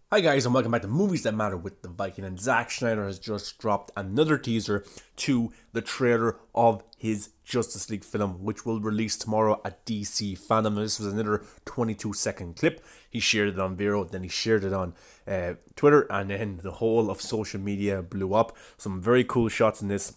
Hi guys and welcome back to Movies That Matter with the Viking, and Zack Snyder has just dropped another teaser to the trailer of his Justice League film, which will release tomorrow at DC Fandom. Now, this was another 22-second clip. He shared it on Vero, then he shared it on Twitter, and then the whole of social media blew up. Some very cool shots in this,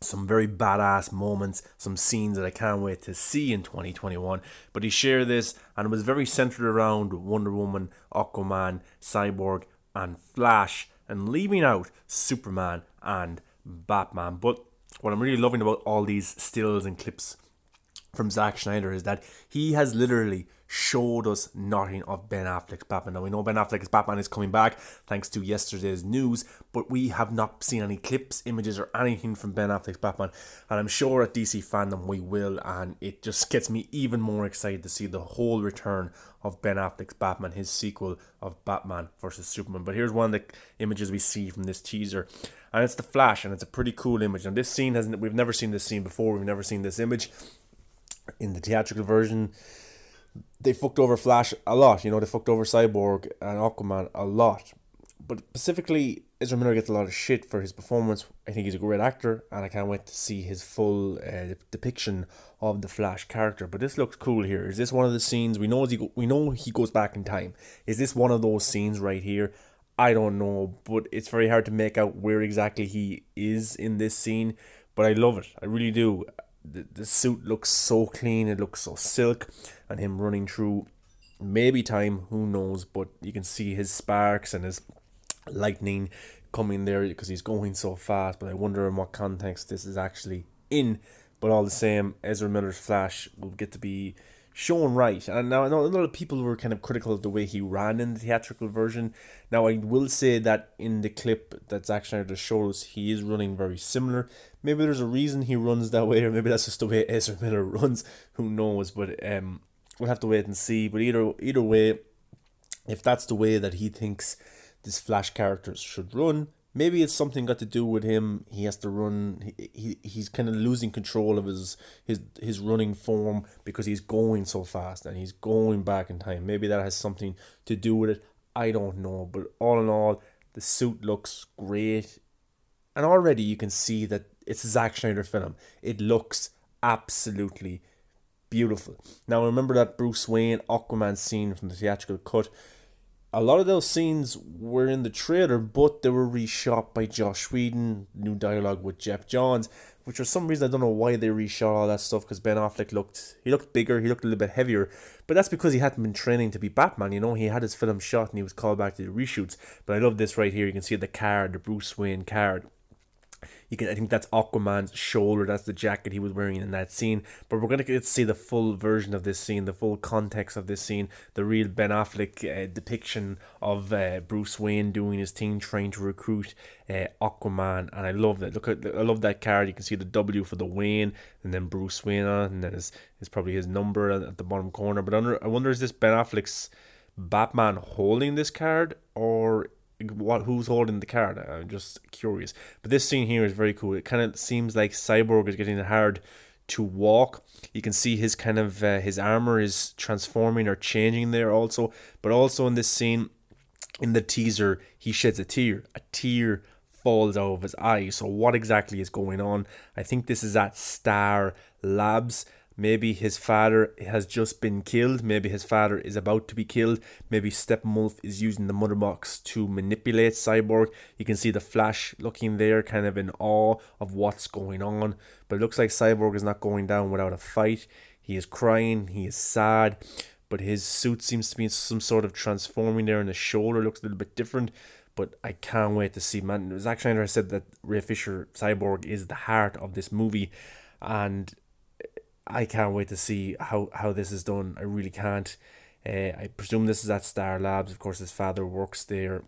some very badass moments, some scenes that I can't wait to see in 2021. But he shared this, and it was very centered around Wonder Woman, Aquaman, Cyborg, and Flash, and leaving out Superman and Batman. But what I'm really loving about all these stills and clips from Zack Snyder is that he has literally showed us nothing of Ben Affleck's Batman. Now we know Ben Affleck's Batman is coming back thanks to yesterday's news, but we have not seen any clips, images or anything from Ben Affleck's Batman, and I'm sure at DC Fandom we will, and it just gets me even more excited to see the whole return of Ben Affleck's Batman, his sequel of Batman vs Superman. But here's one of the images we see from this teaser, and it's the Flash, and it's a pretty cool image. And this scene we've never seen this scene before, we've never seen this image. In the theatrical version, they fucked over Flash a lot. They fucked over Cyborg and Aquaman a lot. But specifically, Ezra Miller gets a lot of shit for his performance. I think he's a great actor, and I can't wait to see his full depiction of the Flash character. But this looks cool here. Is this one of the scenes we know he goes back in time? Is this one of those scenes right here? I don't know, but it's very hard to make out where exactly he is in this scene. But I love it. I really do. The suit looks so clean, it looks so silk, and him running through maybe time, who knows, but you can see his sparks and his lightning coming there because he's going so fast. But I wonder in what context this is actually in. But all the same, Ezra Miller's Flash will get to be shown right. And now I know a lot of people were kind of critical of the way he ran in the theatrical version. Now I will say that in the clip that Zack Snyder shows, he is running very similar. Maybe there's a reason he runs that way, or maybe that's just the way Ezra Miller runs. Who knows? But we'll have to wait and see. But either way, if that's the way that he thinks this Flash character should run, maybe it's something got to do with him. He has to run. He's kind of losing control of his running form because he's going so fast and he's going back in time. Maybe that has something to do with it. I don't know. But all in all, the suit looks great, and already you can see that it's a Zack Snyder film. It looks absolutely beautiful. Now remember that Bruce Wayne Aquaman scene from the theatrical cut. A lot of those scenes were in the trailer, but they were reshot by Joss Whedon, new dialogue with Jeff Johns, which for some reason I don't know why they reshot all that stuff, because Ben Affleck looked bigger, he looked a little bit heavier, but that's because he hadn't been training to be Batman. He had his film shot and he was called back to the reshoots. But I love this right here. You can see the card, the Bruce Wayne card. I think that's Aquaman's shoulder. That's the jacket he was wearing in that scene. But we're going to get to see the full version of this scene, the full context of this scene, the real Ben Affleck depiction of Bruce Wayne doing his thing, trying to recruit Aquaman. And I love that. I love that card. You can see the W for the Wayne, and then Bruce Wayne on it, and then is probably his number at the bottom corner. But I wonder, is this Ben Affleck's Batman holding this card, or who's holding the card? I'm just curious. But this scene here is very cool. It kind of seems like Cyborg is getting hard to walk. You can see his kind of his armor is transforming or changing there also. But also in this scene, in the teaser, he sheds a tear. A tear falls out of his eye. So what exactly is going on? I think this is at Star Labs. Maybe his father has just been killed. Maybe his father is about to be killed. Maybe Steppenwolf is using the mother box to manipulate Cyborg. You can see the Flash looking there, kind of in awe of what's going on. But it looks like Cyborg is not going down without a fight. He is crying. He is sad. But his suit seems to be some sort of transforming there, and the shoulder looks a little bit different. But I can't wait to see, man. Zack Snyder said that Ray Fisher Cyborg is the heart of this movie, and I can't wait to see how this is done. I really can't. I presume this is at Star Labs. Of course, his father works there.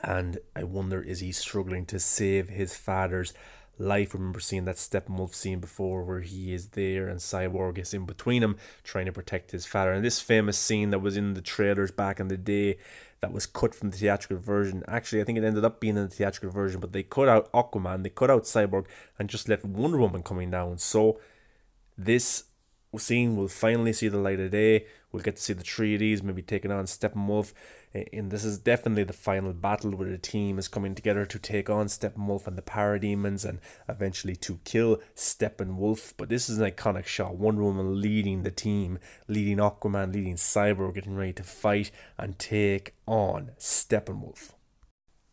And I wonder, is he struggling to save his father's life? I remember seeing that Steppenwolf scene before where he is there and Cyborg is in between him trying to protect his father. And this famous scene that was in the trailers back in the day that was cut from the theatrical version. Actually, I think it ended up being in the theatrical version, but they cut out Aquaman, they cut out Cyborg, and just left Wonder Woman coming down. So this scene will finally see the light of day. We'll get to see the three of these maybe taking on Steppenwolf. And this is definitely the final battle where the team is coming together to take on Steppenwolf and the Parademons and eventually to kill Steppenwolf. But this is an iconic shot. Wonder Woman leading the team, leading Aquaman, leading Cyborg, getting ready to fight and take on Steppenwolf.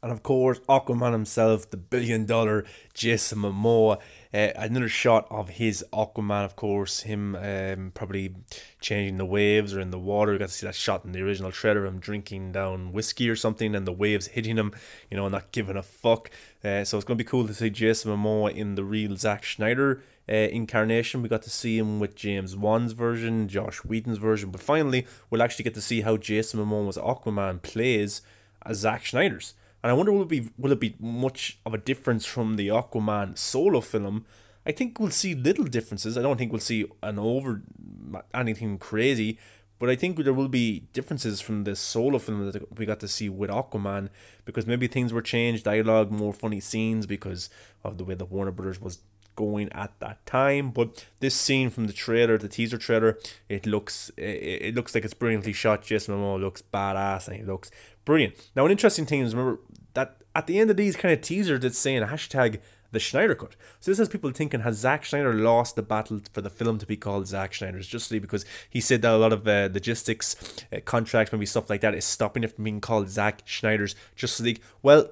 And of course, Aquaman himself, the $1 billion Jason Momoa. Another shot of his Aquaman, of course, him probably changing the waves or in the water. We got to see that shot in the original trailer, him drinking down whiskey or something and the waves hitting him, not giving a fuck. So it's going to be cool to see Jason Momoa in the real Zack Snyder incarnation. We got to see him with James Wan's version, Josh Whedon's version, but finally we'll actually get to see how Jason Momoa's Aquaman plays as Zack Snyder's. And I wonder, will it be much of a difference from the Aquaman solo film? I think we'll see little differences. I don't think we'll see anything crazy, but I think there will be differences from the solo film that we got to see with Aquaman, because maybe things were changed, dialogue, more funny scenes because of the way the Warner Brothers was going at that time. But this scene from the trailer, the teaser trailer, it looks like it's brilliantly shot. Jason Momoa looks badass and he looks brilliant. Now, an interesting thing is, remember that at the end of these kind of teasers, it's saying hashtag the Snyder Cut. So this has people thinking, has Zack Snyder lost the battle for the film to be called Zack Snyder's Justice League? Because he said that a lot of logistics, contracts, maybe stuff like that is stopping it from being called Zack Snyder's Justice League. Well,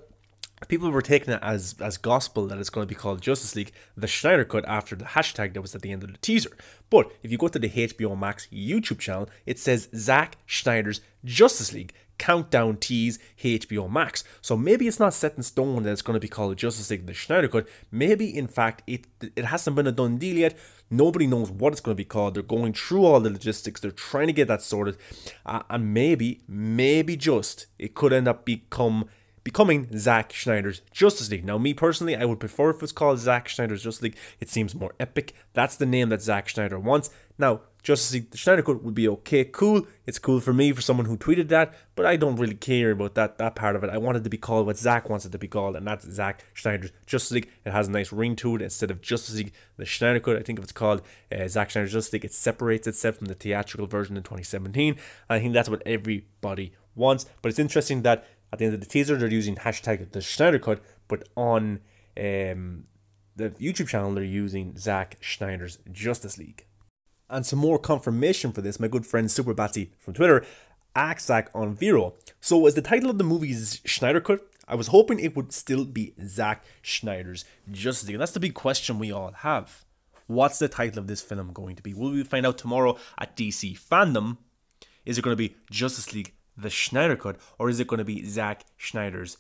people were taking it as gospel that it's going to be called Justice League, the Snyder Cut, after the hashtag that was at the end of the teaser. But if you go to the HBO Max YouTube channel, it says Zack Snyder's Justice League, countdown tease HBO Max. So maybe it's not set in stone that it's going to be called Justice League, the Snyder Cut. Maybe, in fact, it hasn't been a done deal yet. Nobody knows what it's going to be called. They're going through all the logistics. They're trying to get that sorted. And maybe just, it could end up becoming Zack Snyder's Justice League. Now, me personally, I would prefer if it's called Zack Snyder's Justice League. It seems more epic. That's the name that Zack Snyder wants. Now, Justice League, the Snyder Cut would be okay, cool. It's cool for me, for someone who tweeted that, but I don't really care about that part of it. I want it to be called what Zack wants it to be called, and that's Zack Snyder's Justice League. It has a nice ring to it. Instead of Justice League, the Snyder Cut, I think if it's called Zack Snyder's Justice League, it separates itself from the theatrical version in 2017. And I think that's what everybody wants. But it's interesting that at the end of the teaser, they're using hashtag the Snyder Cut, but on the YouTube channel, they're using Zack Snyder's Justice League. And some more confirmation for this, my good friend Super Batsy from Twitter asked Zack on Vero, so is the title of the movie Snyder Cut? I was hoping it would still be Zack Snyder's Justice League. And that's the big question we all have. What's the title of this film going to be? Will we find out tomorrow at DC Fandom? Is it going to be Justice League, the Snyder Cut, or is it going to be Zack Snyder's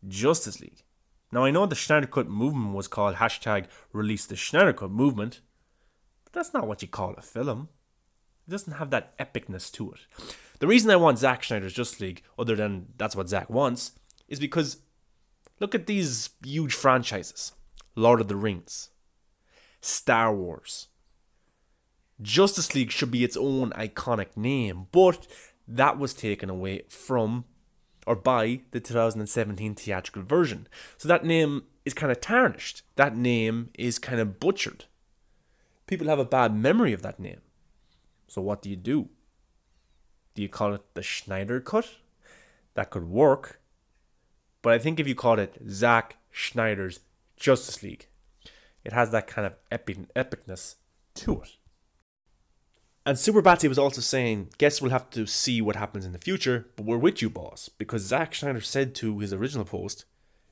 Justice League? Now, I know the Snyder Cut movement was called hashtag Release the Snyder Cut movement, but that's not what you call a film. It doesn't have that epicness to it. The reason I want Zack Snyder's Justice League, other than that's what Zack wants, is because look at these huge franchises. Lord of the Rings, Star Wars. Justice League should be its own iconic name, but that was taken away from or by the 2017 theatrical version. So that name is kind of tarnished. That name is kind of butchered. People have a bad memory of that name. So what do? Do you call it the Snyder Cut? That could work. But I think if you call it Zack Snyder's Justice League, it has that kind of epicness to it. And Super Batsy was also saying, guess we'll have to see what happens in the future, but we're with you, boss. Because Zack Snyder said to his original post,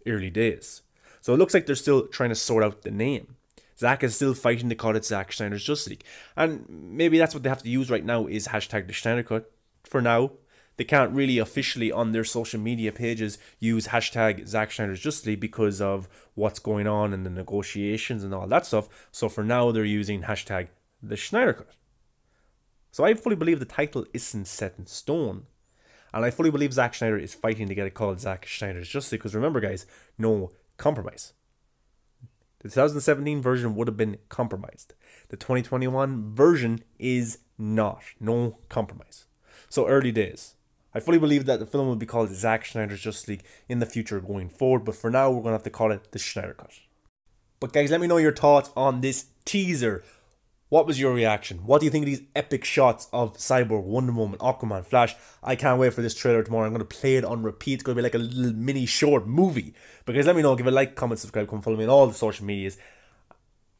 early days. So it looks like they're still trying to sort out the name. Zack is still fighting to call it Zack Snyder's Justice League. And maybe that's what they have to use right now is hashtag the Snyder Cut. For now, they can't really officially on their social media pages use hashtag Zack Snyder's Justice League because of what's going on in the negotiations and all that stuff. So for now, they're using hashtag the Snyder Cut. So I fully believe the title isn't set in stone. And I fully believe Zack Snyder is fighting to get it called Zack Snyder's Justice League. Because remember, guys, no compromise. The 2017 version would have been compromised. The 2021 version is not. No compromise. So early days. I fully believe that the film will be called Zack Snyder's Justice League in the future going forward. But for now, we're going to have to call it the Snyder Cut. But guys, let me know your thoughts on this teaser. What was your reaction? What do you think of these epic shots of Cyborg, Wonder Woman, Aquaman, Flash? I can't wait for this trailer tomorrow. I'm going to play it on repeat. It's going to be like a little mini short movie. Because let me know, give a like, comment, subscribe, come follow me on all the social medias.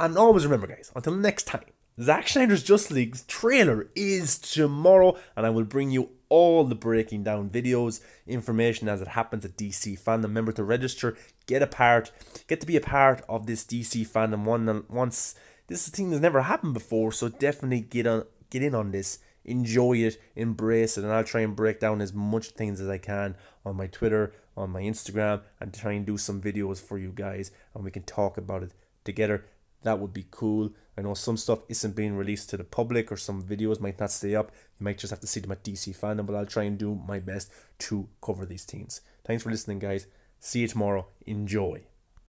And always remember, guys, until next time, Zack Snyder's Justice League's trailer is tomorrow, and I will bring you all the breaking down videos, information as it happens at DC Fandom. Remember to register, get to be a part of this DC Fandom once. This is a thing that's never happened before, so definitely get in on this, enjoy it, embrace it, and I'll try and break down as much things as I can on my Twitter, on my Instagram, and try and do some videos for you guys, and we can talk about it together. That would be cool. I know some stuff isn't being released to the public, or some videos might not stay up. You might just have to see them at DC Fandom, but I'll try and do my best to cover these things. Thanks for listening, guys. See you tomorrow. Enjoy.